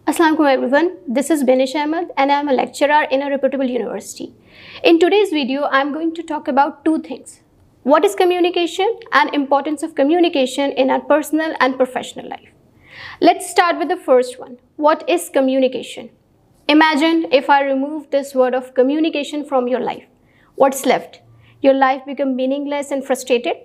Assalamualaikum everyone, this is Benish Ahmed and I am a lecturer in a reputable university. In today's video, I am going to talk about two things. What is communication and importance of communication in our personal and professional life. Let's start with the first one. What is communication? Imagine if I remove this word of communication from your life. What's left? Your life become meaningless and frustrated?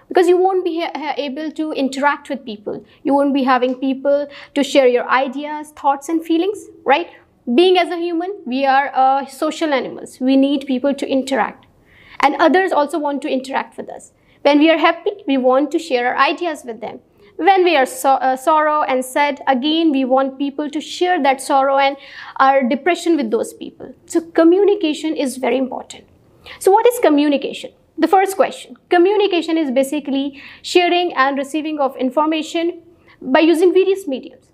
Because you won't be able to interact with people. You won't be having people to share your ideas, thoughts and feelings, right? Being as a human, we are social animals. We need people to interact. And others also want to interact with us. When we are happy, we want to share our ideas with them. When we are sorrow and sad, again, we want people to share that sorrow and our depression with those people. So communication is very important. So what is communication? The first question, communication is basically sharing and receiving of information by using various mediums,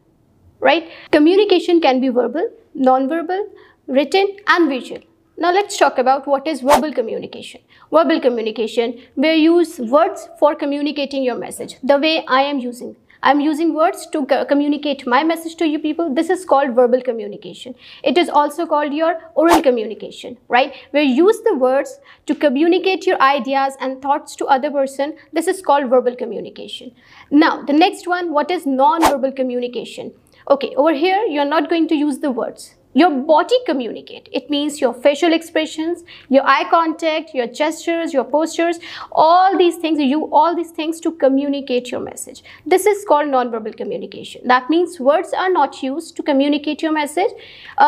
right? Communication can be verbal, non-verbal, written and visual. Now let's talk about what is verbal communication. Verbal communication, we use words for communicating your message, the way I am using. I'm using words to communicate my message to you people. This is called verbal communication. It is also called your oral communication, right? Where you use the words to communicate your ideas and thoughts to other person. This is called verbal communication. Now, the next one, what is non-verbal communication? Okay, over here, you're not going to use the words. Your body communicate. It means your facial expressions, your eye contact, your gestures, your postures, all these things, all these things to communicate your message. This is called non-verbal communication. That means words are not used to communicate your message.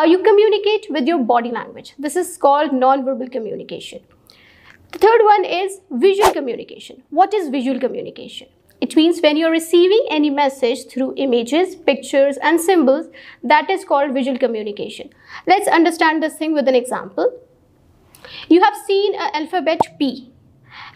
You communicate with your body language. This is called non-verbal communication. The third one is visual communication. What is visual communication? It means when you're receiving any message through images, pictures and symbols, that is called visual communication. Let's understand this thing with an example. You have seen an alphabet P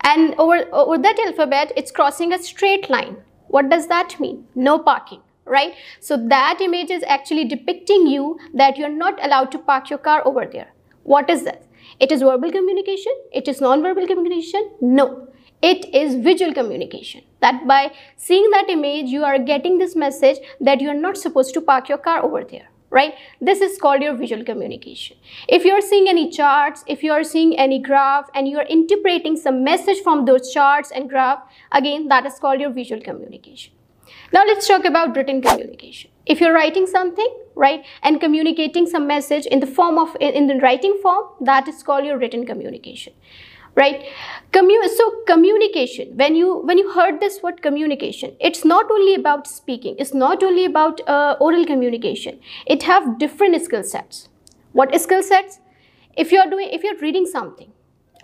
and over that alphabet, it's crossing a straight line. What does that mean? No parking, right? So that image is actually depicting you that you're not allowed to park your car over there. What is that? It is verbal communication? It is non-verbal communication? No. It is visual communication, that by seeing that image, you are getting this message that you are not supposed to park your car over there, right? This is called your visual communication. If you are seeing any charts, if you are seeing any graph and you are interpreting some message from those charts and graph, again, that is called your visual communication. Now let's talk about written communication. If you're writing something, right, and communicating some message in the form of, in the writing form, that is called your written communication. Right? So communication, when you heard this word communication, it's not only about speaking, it's not only about oral communication. It have different skill sets. What skill sets? If you're reading something,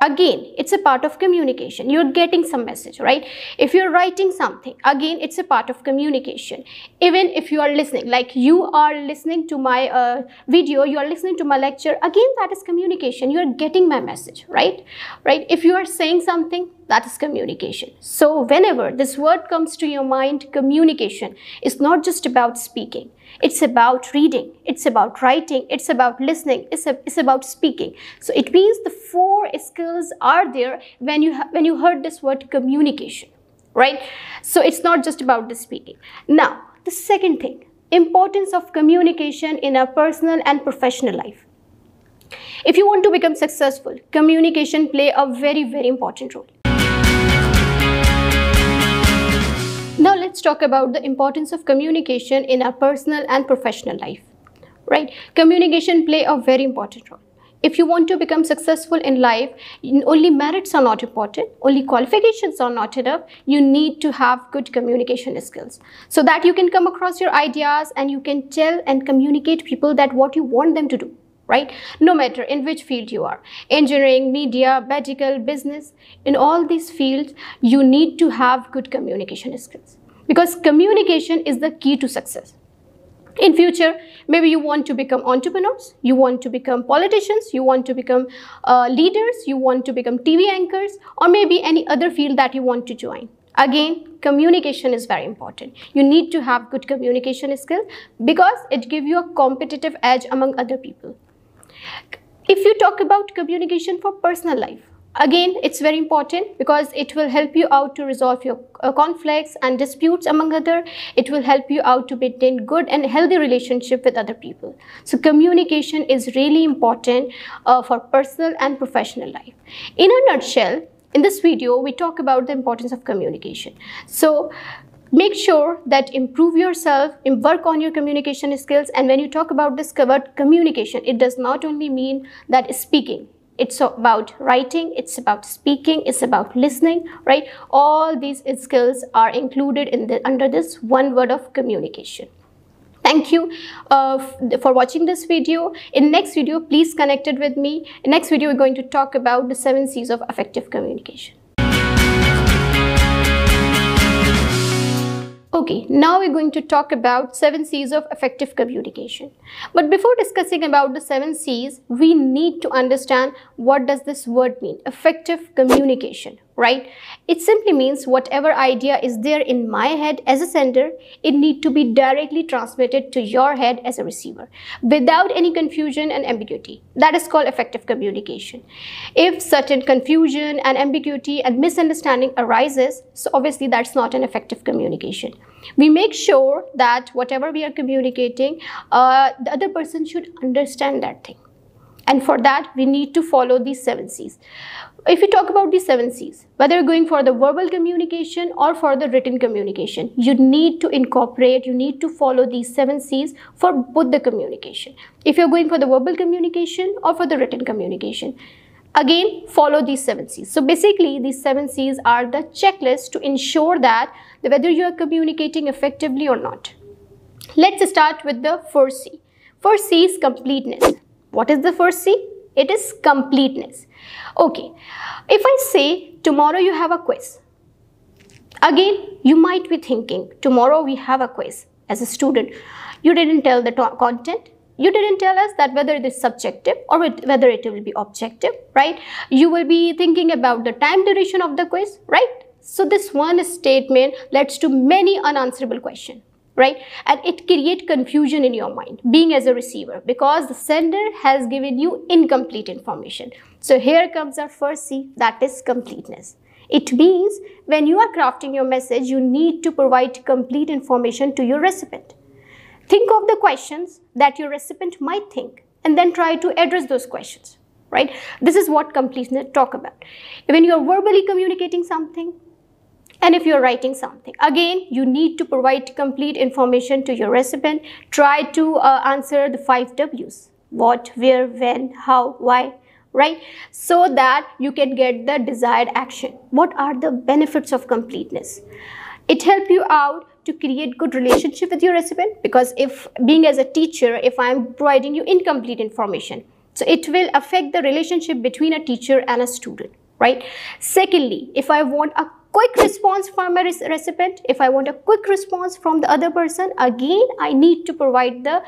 again, it's a part of communication. You're getting some message, right? If you're writing something, again, it's a part of communication. Even if you are listening, like you are listening to my video, you are listening to my lecture, again, that is communication. You are getting my message, right? Right? If you are saying something, that is communication. So whenever this word comes to your mind, communication is not just about speaking. It's about reading, it's about writing, it's about listening, it's about speaking. So it means the four skills are there when you heard this word communication, right? So it's not just about the speaking. Now, the second thing, importance of communication in our personal and professional life. If you want to become successful, communication play a very, very important role. Now let's talk about the importance of communication in our personal and professional life, right? Communication play a very important role. If you want to become successful in life, only merits are not important, only qualifications are not enough. You need to have good communication skills so that you can come across your ideas and you can tell and communicate people that what you want them to do. Right? No matter in which field you are, engineering, media, medical, business, in all these fields, you need to have good communication skills because communication is the key to success. In future, maybe you want to become entrepreneurs, you want to become politicians, you want to become leaders, you want to become TV anchors, or maybe any other field that you want to join. Again, communication is very important. You need to have good communication skills because it gives you a competitive edge among other people. If you talk about communication for personal life, Again, it's very important because it will help you out to resolve your conflicts and disputes among other. It will help you out to maintain good and healthy relationship with other people. So communication is really important for personal and professional life. In a nutshell, in this video, we talk about the importance of communication. So make sure that improve yourself, work on your communication skills. And when you talk about this word communication, it does not only mean that speaking. It's about writing, it's about speaking, it's about listening, right? All these skills are included in under this one word of communication. Thank you for watching this video. In next video, please connect it with me. In next video, we're going to talk about the 7 C's of effective communication. Okay, now we're going to talk about 7 C's of effective communication. But before discussing about the 7 C's, we need to understand what does this word mean, effective communication, right? It simply means whatever idea is there in my head as a sender, it need to be directly transmitted to your head as a receiver without any confusion and ambiguity. That is called effective communication. If certain confusion and ambiguity and misunderstanding arises, so obviously that's not an effective communication. We make sure that whatever we are communicating, the other person should understand that thing. And for that, we need to follow these 7 C's. If we talk about these 7 C's, whether you're going for the verbal communication or for the written communication, you need to incorporate, you need to follow these 7 C's for both the communication. If you're going for the verbal communication or for the written communication, again, follow these 7 C's. So basically, these 7 C's are the checklist to ensure that whether you are communicating effectively or not. Let's start with the first C. First C is completeness. What is the first C? It is completeness. Okay, if I say tomorrow you have a quiz, again, you might be thinking tomorrow we have a quiz. As a student, you didn't tell the content. You didn't tell us that whether it is subjective or whether it will be objective, right? You will be thinking about the time duration of the quiz, right? So this one statement leads to many unanswerable questions, right? And it creates confusion in your mind, being as a receiver, because the sender has given you incomplete information. So here comes our first C, that is completeness. It means when you are crafting your message, you need to provide complete information to your recipient. Think of the questions that your recipient might think and then try to address those questions, right? This is what completeness talk about. When you are verbally communicating something and if you're writing something, again, you need to provide complete information to your recipient. Try to answer the 5 W's. What, where, when, how, why, right? So that you can get the desired action. What are the benefits of completeness? It helps you out to create good relationship with your recipient, because if being as a teacher, if I'm providing you incomplete information, so it will affect the relationship between a teacher and a student, right? Secondly, if I want a quick response from a recipient, if I want a quick response from the other person, again, I need to provide the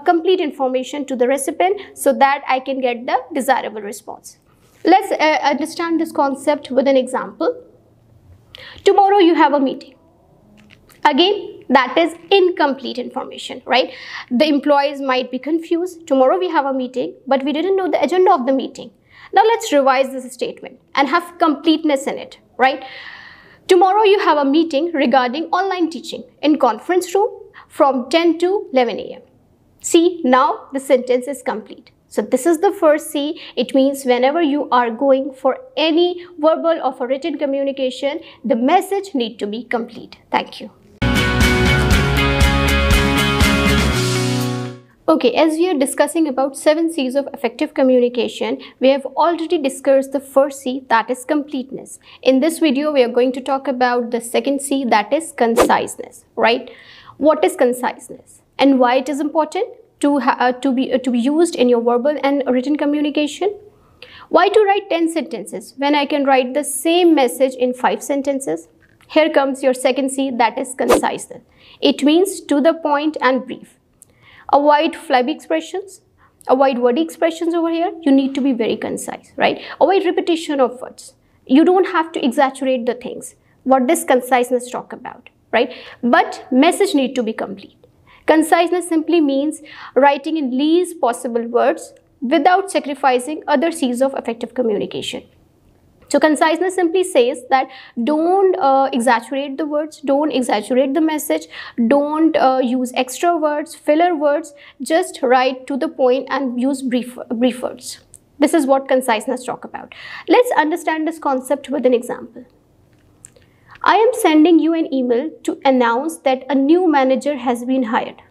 complete information to the recipient so that I can get the desirable response. Let's understand this concept with an example. Tomorrow you have a meeting. Again, that is incomplete information, right? The employees might be confused. Tomorrow we have a meeting, but we didn't know the agenda of the meeting. Now let's revise this statement and have completeness in it, right? Tomorrow you have a meeting regarding online teaching in conference room from 10 to 11 a.m. See, now the sentence is complete. So this is the first C. It means whenever you are going for any verbal or for written communication, the message needs to be complete. Thank you. Okay, as we are discussing about 7 C's of effective communication, we have already discussed the first C, that is completeness. In this video, we are going to talk about the second C, that is conciseness, right? What is conciseness and why it is important to be used in your verbal and written communication? Why to write 10 sentences when I can write the same message in 5 sentences? Here comes your second C, that is conciseness. It means to the point and brief. Avoid flabby expressions, avoid wordy expressions over here. You need to be very concise, right? Avoid repetition of words. You don't have to exaggerate the things. What does conciseness talk about, right? But message need to be complete. Conciseness simply means writing in least possible words without sacrificing other C's of effective communication. So conciseness simply says that don't exaggerate the words, don't exaggerate the message, don't use extra words, filler words, just write to the point and use brief words. This is what conciseness talk about. Let's understand this concept with an example. I am sending you an email to announce that a new manager has been hired.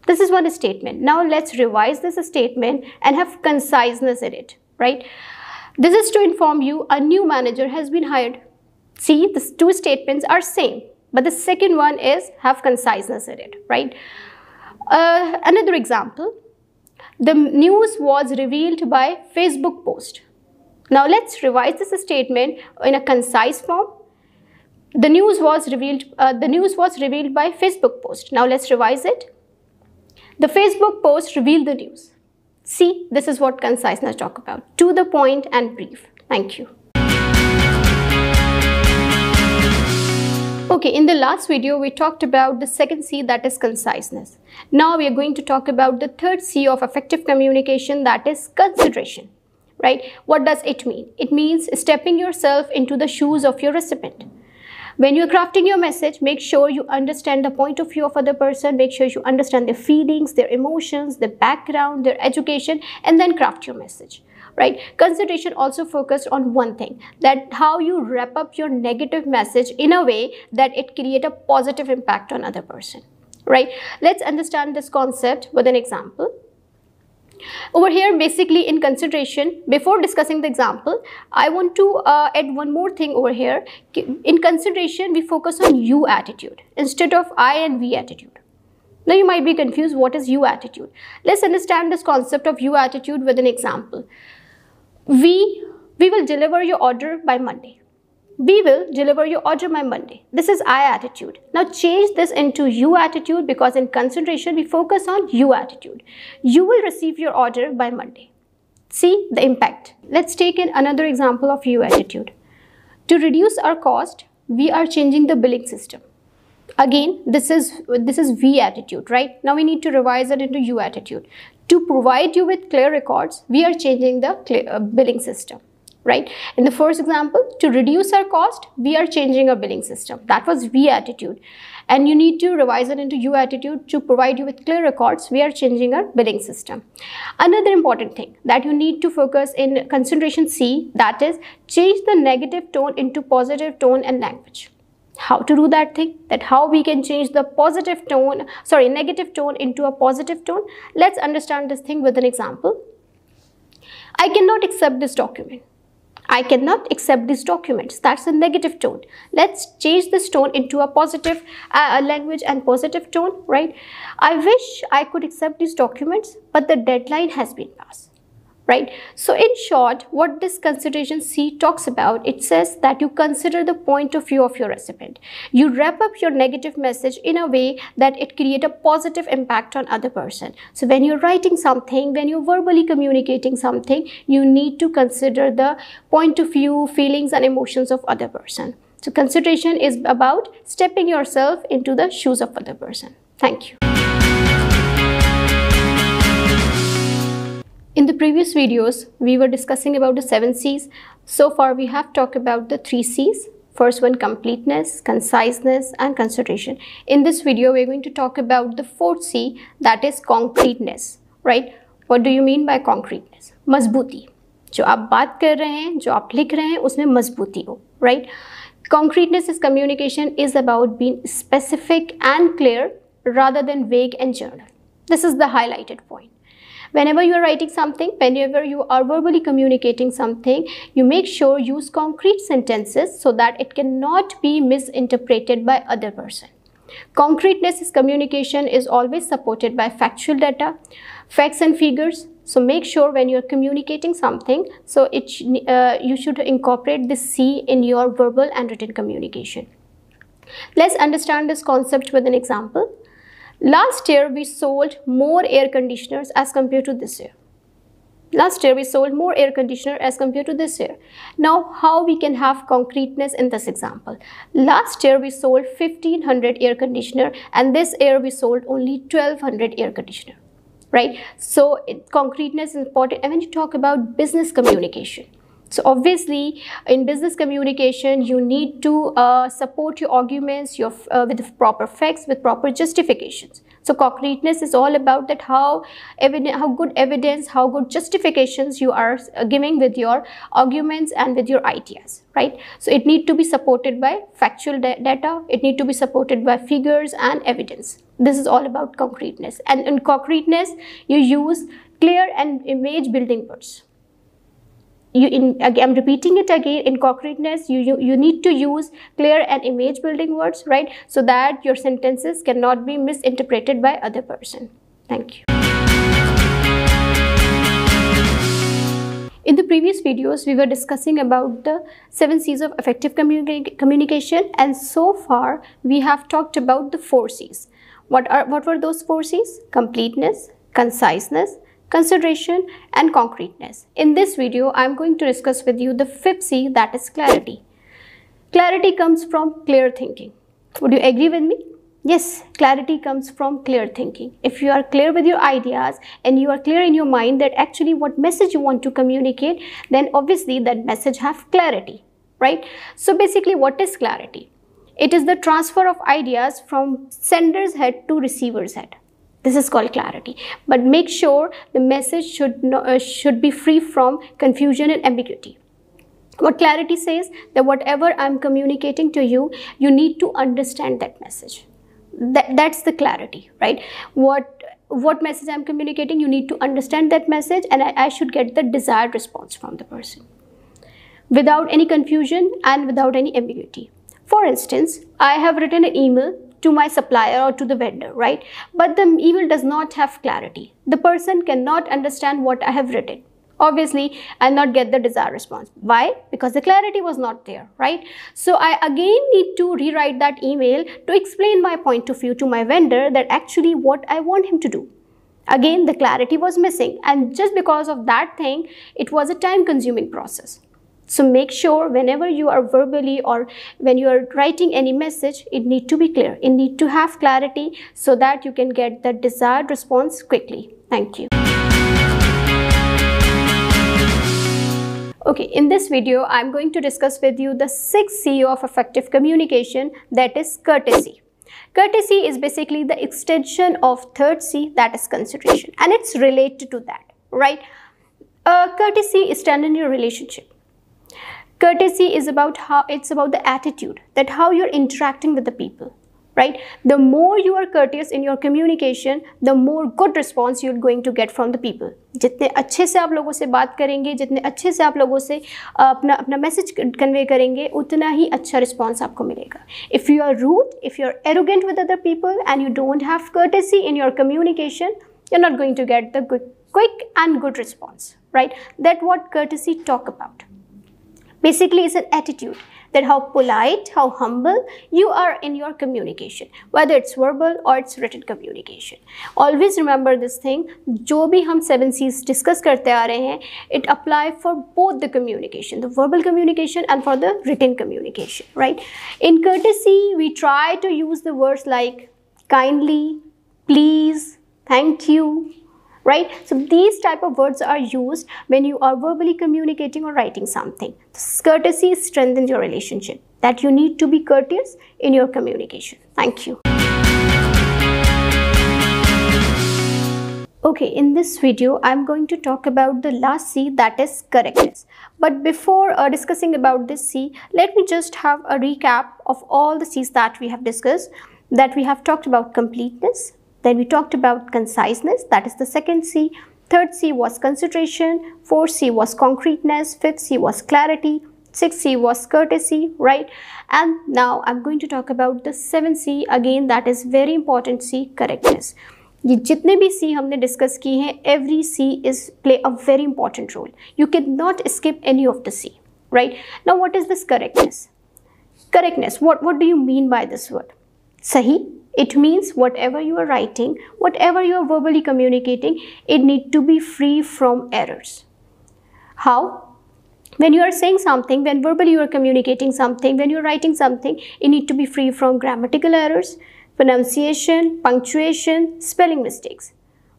This is one statement. Now let's revise this statement and have conciseness in it, right? This is to inform you a new manager has been hired. See, these two statements are same, but the second one is have conciseness in it, right? Another example, the news was revealed by Facebook post. Now let's revise this statement in a concise form. The news was revealed by Facebook post. Now let's revise it. The Facebook post revealed the news. See, this is what conciseness talk about. To the point and brief. Thank you. Okay, in the last video, we talked about the second C, that is conciseness. Now we are going to talk about the third C of effective communication, that is consideration. Right? What does it mean? It means stepping yourself into the shoes of your recipient. When you're crafting your message, make sure you understand the point of view of other person, make sure you understand their feelings, their emotions, their background, their education, and then craft your message, right? Consideration also focused on one thing, that how you wrap up your negative message in a way that it create a positive impact on other person, right? Let's understand this concept with an example. Over here, basically in consideration, before discussing the example, I want to add one more thing over here. In consideration, we focus on you attitude instead of I and we attitude. Now you might be confused, what is you attitude? Let's understand this concept of you attitude with an example. We will deliver your order by Monday. We will deliver your order by Monday. This is I attitude. Now change this into you attitude, because in consideration we focus on you attitude. You will receive your order by Monday. See the impact. Let's take another example of you attitude. To reduce our cost, we are changing the billing system. Again, this is we attitude, right? Now we need to revise it into you attitude. To provide you with clear records, we are changing the billing system. Right? In the first example, to reduce our cost, we are changing our billing system. That was we attitude. And you need to revise it into you attitude. To provide you with clear records, we are changing our billing system. Another important thing that you need to focus in consideration C, that is change the negative tone into positive tone and language. How to do that thing? That how we can change the negative tone into a positive tone? Let's understand this thing with an example. I cannot accept this document. I cannot accept these documents. That's a negative tone. Let's change this tone into a positive language and positive tone, right? I wish I could accept these documents, but the deadline has been passed, right? So in short, what this consideration C talks about, it says that you consider the point of view of your recipient. You wrap up your negative message in a way that it creates a positive impact on other person. So when you're writing something, when you're verbally communicating something, you need to consider the point of view, feelings and emotions of other person. So consideration is about stepping yourself into the shoes of other person. Thank you. In the previous videos, we were discussing about the 7 C's. So far, we have talked about the 3 C's. First one, completeness, conciseness, and consideration. In this video, we're going to talk about the 4th C, that is concreteness, right? What do you mean by concreteness? मजबूती. जो आप बात कर रहे हैं, जो आप लिख रहे हैं, उसमें मजबूती हो, right? Concreteness is communication is about being specific and clear rather than vague and general. This is the highlighted point. Whenever you are writing something, whenever you are verbally communicating something, you make sure use concrete sentences so that it cannot be misinterpreted by other person. Concreteness is communication is always supported by factual data, facts and figures. So make sure when you are communicating something, so you should incorporate this C in your verbal and written communication. Let's understand this concept with an example. Last year, we sold more air conditioners as compared to this year. Last year, we sold more air conditioners as compared to this year. Now, how we can have concreteness in this example? Last year, we sold 1500 air conditioners and this year, we sold only 1200 air conditioners, right? So, concreteness is important. And when you talk about business communication, So obviously, in business communication, you need to support your arguments with proper facts, with proper justifications. So concreteness is all about that how good evidence, how good justifications you are giving with your arguments and with your ideas, right? So it need to be supported by factual data. It need to be supported by figures and evidence. This is all about concreteness. And in concreteness, you use clear and image building words. I'm repeating it again, in concreteness, you need to use clear and image building words, right? So that your sentences cannot be misinterpreted by other person. Thank you. In the previous videos, we were discussing about the 7 C's of effective communication, and so far we have talked about the 4 C's. What were those 4 C's? Completeness, conciseness, consideration, and concreteness. In this video, I am going to discuss with you the 5th C, that is clarity. Clarity comes from clear thinking. Would you agree with me? Yes, clarity comes from clear thinking. If you are clear with your ideas and you are clear in your mind that actually what message you want to communicate, then obviously that message have clarity, right? So basically, what is clarity? It is the transfer of ideas from sender's head to receiver's head. This is called clarity. But make sure the message should be free from confusion and ambiguity. What clarity says, that whatever I'm communicating to you, you need to understand that message. That's the clarity, right? What message I'm communicating, you need to understand that message, and I should get the desired response from the person without any confusion and without any ambiguity. For instance, I have written an email to my supplier or to the vendor, right? But the email does not have clarity. The person cannot understand what I have written. Obviously, I'll not get the desired response. Why? Because the clarity was not there, right? So I again need to rewrite that email to explain my point of view to my vendor that actually what I want him to do. Again, the clarity was missing, and just because of that thing, it was a time-consuming process. So make sure whenever you are verbally or when you are writing any message, it need to be clear. It need to have clarity so that you can get the desired response quickly. Thank you. Okay, in this video, I'm going to discuss with you the 6th C of effective communication, that is courtesy. Courtesy is basically the extension of 3rd C, that is consideration, and it's related to that, right? Courtesy is standard in your relationship. Courtesy is about the attitude, that how you're interacting with the people, right? The more you are courteous in your communication, the more good response you're going to get from the people. जितने अच्छे से आप लोगों से बात करेंगे, जितने अच्छे से आप लोगों से अपना मैसेज कन्वे करेंगे, उतना ही अच्छा रिस्पॉन्स आपको मिलेगा. If you are rude, if you are arrogant with other people and you don't have courtesy in your communication, you're not going to get the quick and good response, right? That's what courtesy talk about. Basically, it's an attitude that how polite, how humble you are in your communication, whether it's verbal or it's written communication. Always remember this thing, जो भी हम 7 C's discuss करते आ रहे हैं, it apply for both the communication, the verbal communication and for the written communication, right? In courtesy, we try to use the words like kindly, please, thank you, right? So these type of words are used when you are verbally communicating or writing something. This courtesy strengthens your relationship, that you need to be courteous in your communication. Thank you. Okay, in this video, I'm going to talk about the last C, that is correctness. But before discussing about this C, let me just have a recap of all the C's that we have discussed. That we have talked about completeness. Then we talked about conciseness, that is the 2nd C. 3rd C was consideration. 4th C was concreteness. 5th C was clarity. 6th C was courtesy, right? And now I'm going to talk about the 7th C again, that is very important C, correctness. ये जितने भी C हमने discuss की हैं, every C play a very important role. You cannot skip any of the C, right? Now what is this correctness? Correctness, what do you mean by this word? Sahi. It means whatever you are writing, whatever you are verbally communicating, it needs to be free from errors. How? When you are saying something, when verbally you are communicating something, when you are writing something, it needs to be free from grammatical errors, pronunciation, punctuation, spelling mistakes.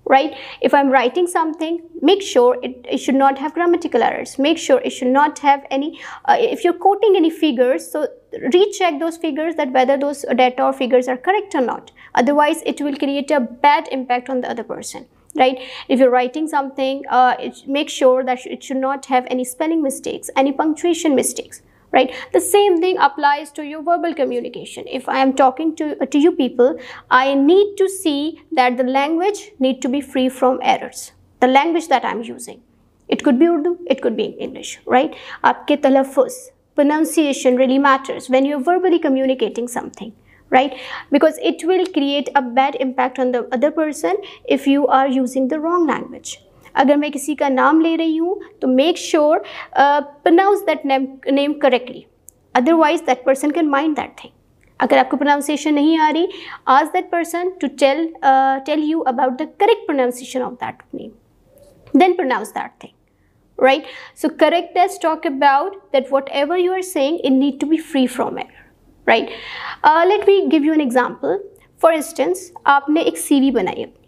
right? If I'm writing something, make sure it should not have grammatical errors. Make sure it should not have any, if you're quoting any figures, so recheck those figures that whether those data or figures are correct or not. Otherwise, it will create a bad impact on the other person, right? If you're writing something, make sure that it should not have any spelling mistakes, any punctuation mistakes, right? The same thing applies to your verbal communication. If I am talking to you people, I need to see that the language need to be free from errors. The language that I'm using, it could be Urdu, it could be English, right? Aapke talaffuz, pronunciation really matters when you're verbally communicating something, right? Because it will create a bad impact on the other person if you are using the wrong language. अगर मैं किसी का नाम ले रही हूँ तो make sure pronounce that name correctly. Otherwise that person can mind that thing. अगर आपको pronunciation नहीं आ रही, ask that person to tell you about the correct pronunciation of that name. Then pronounce that thing, right? So correctness talk about that whatever you are saying, it need to be free from error, right? Let me give you an example. For instance, आपने एक CV बनाई अपनी.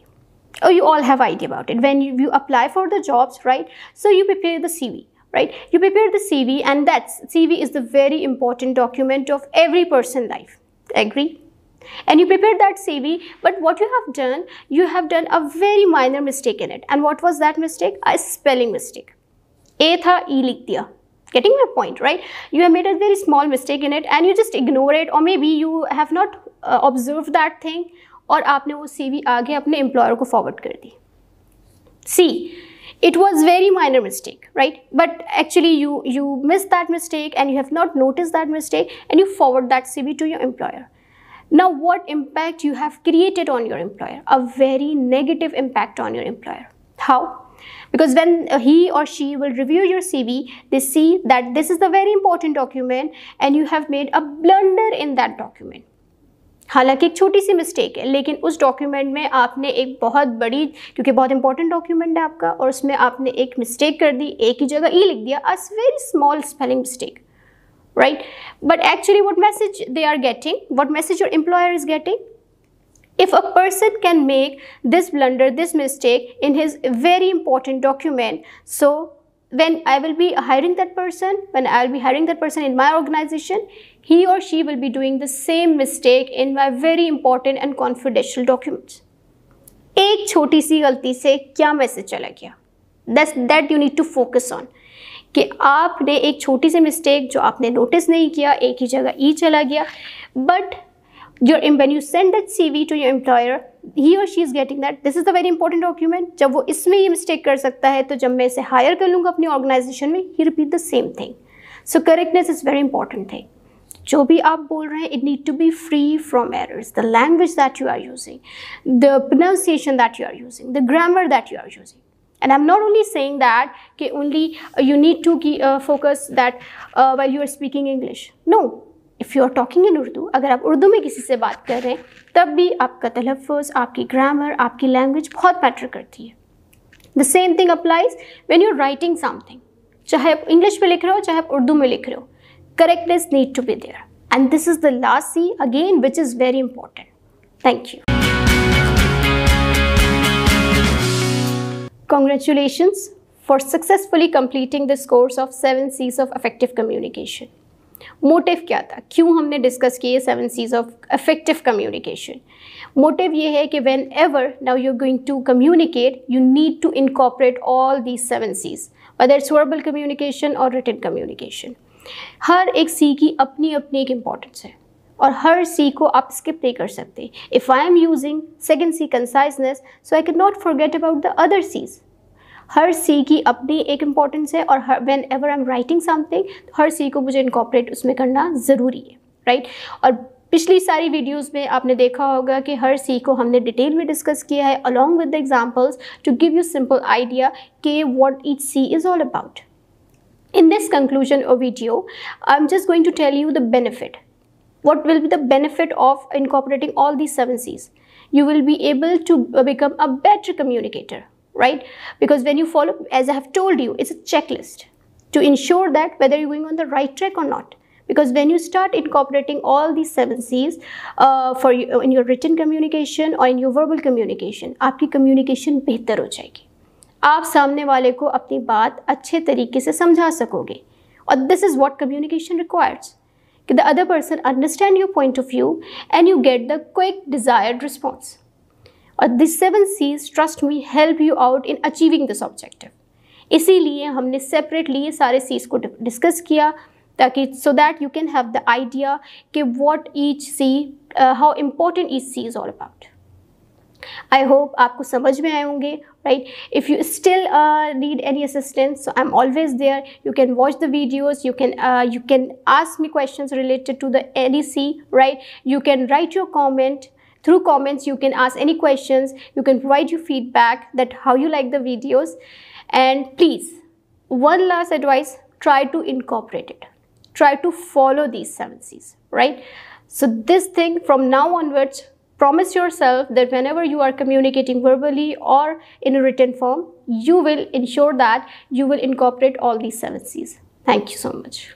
Oh, you all have idea about it. When you apply for the jobs, right? So you prepare the CV, right? You prepare the CV, and that CV is the very important document of every person's life. Agree? And you prepare that CV, but what you have done a very minor mistake in it. And what was that mistake? A spelling mistake. A tha E likh diya. Getting my point, right? You have made a very small mistake in it and you just ignore it, or maybe you have not observed that thing, और आपने वो CV आगे अपने employer को forward कर दी. See, it was very minor mistake, right? But actually you missed that mistake and you have not noticed that mistake and you forward that CV to your employer. Now what impact you have created on your employer? A very negative impact on your employer. How? Because when he or she will review your CV, they see that this is the very important document and you have made a blunder in that document. हालांकि एक छोटी सी mistake है, लेकिन उस document में आपने एक बहुत बड़ी, क्योंकि बहुत इंपॉर्टेंट डॉक्यूमेंट है आपका, और उसमें आपने एक मिस्टेक कर दी, एक ही जगह ई लिख दिया, a very small spelling mistake, right? But actually what message they are getting, what message your employer is getting? If a person can make this blunder, this mistake in his very important document, so when I will be hiring that person, in my organization, he or she will be doing the same mistake in my very important and confidential documents. एक छोटी सी गलती से क्या message चला गया? That you need to focus on. कि आपने एक छोटी सी मिस्टेक जो आपने नोटिस नहीं किया, एक ही जगह ई चला गया, but when you send that CV to your employer, he or she is getting that this is the very important document. जब वो इसमें ये मिस्टेक कर सकता है, तो जब मैं इसे हायर कर लूँगा अपनी ऑर्गेनाइजेशन में, he repeat the same thing. So correctness is very important thing. जो भी आप बोल रहे हैं, it need to be free from errors. The language that you are using, the pronunciation that you are using, the grammar that you are using. And I'm not only saying that कि only you need to focus that while you are speaking English. No. If you are talking in Urdu, अगर आप उर्दू में किसी से बात कर रहे हैं, तब भी आपका तलफ़्फ़ुज़, आपकी ग्रामर, आपकी लैंग्वेज बहुत मैटर करती है. The same thing applies when you're writing something. चाहे आप इंग्लिश में लिख रहे हो, चाहे आप उर्दू में लिख रहे हो, correctness need to be there. And this is the last C again, which is very important. Thank you. Congratulations for successfully completing this course of 7 C's of effective communication. Motive क्या था, क्यों हमने डिस्कस किए 7 C's of effective communication? Motive ये है कि whenever now you are going to communicate, you need to incorporate all these 7 C's, whether it's verbal communication or written communication. हर एक सी की अपनी अपनी एक इम्पॉर्टेंस है और हर सी को आप स्किप नहीं कर सकते. If I am using second C conciseness, so I can not forget about the other Cs. हर सी की अपनी एक इम्पॉर्टेंस है और whenever I am writing something, हर सी को मुझे इनकॉर्पोरेट उसमें करना ज़रूरी है, राइट? और पिछली सारी वीडियोस में आपने देखा होगा कि हर सी को हमने डिटेल में डिस्कस किया है along with the examples to give you simple idea कि what each C is all about. In this conclusion of video, I'm just going to tell you the benefit. What will be the benefit of incorporating all these 7 C's? You will be able to become a better communicator, right? Because when you follow, as I have told you, it's a checklist to ensure that whether you're going on the right track or not. because when you start incorporating all these 7 C's for you in your written communication or in your verbal communication, आपकी communication बेहतर हो जाएगी, आप सामने वाले को अपनी बात अच्छे तरीके से समझा सकोगे. और this is what communication requires, कि the other person understand your point of view and you get the quick desired response. और these 7 C's, trust me, help you out in achieving this objective. इसीलिए हमने separately ये सारे C's को discuss किया, ताकि so that you can have the idea कि what each C, how important each C is all about. I hope आपको समझ में आए होंगे, right? If you still need any assistance, so I'm always there. You can watch the videos. You can ask me questions related to the any C, right? You can write your comment. Through comments, you can ask any questions. You can provide your feedback that how you like the videos. And please, one last advice, try to incorporate it. Try to follow these 7 C's, right? So this thing from now onwards, promise yourself that whenever you are communicating verbally or in a written form, you will ensure that you will incorporate all these 7 C's. Thank you so much.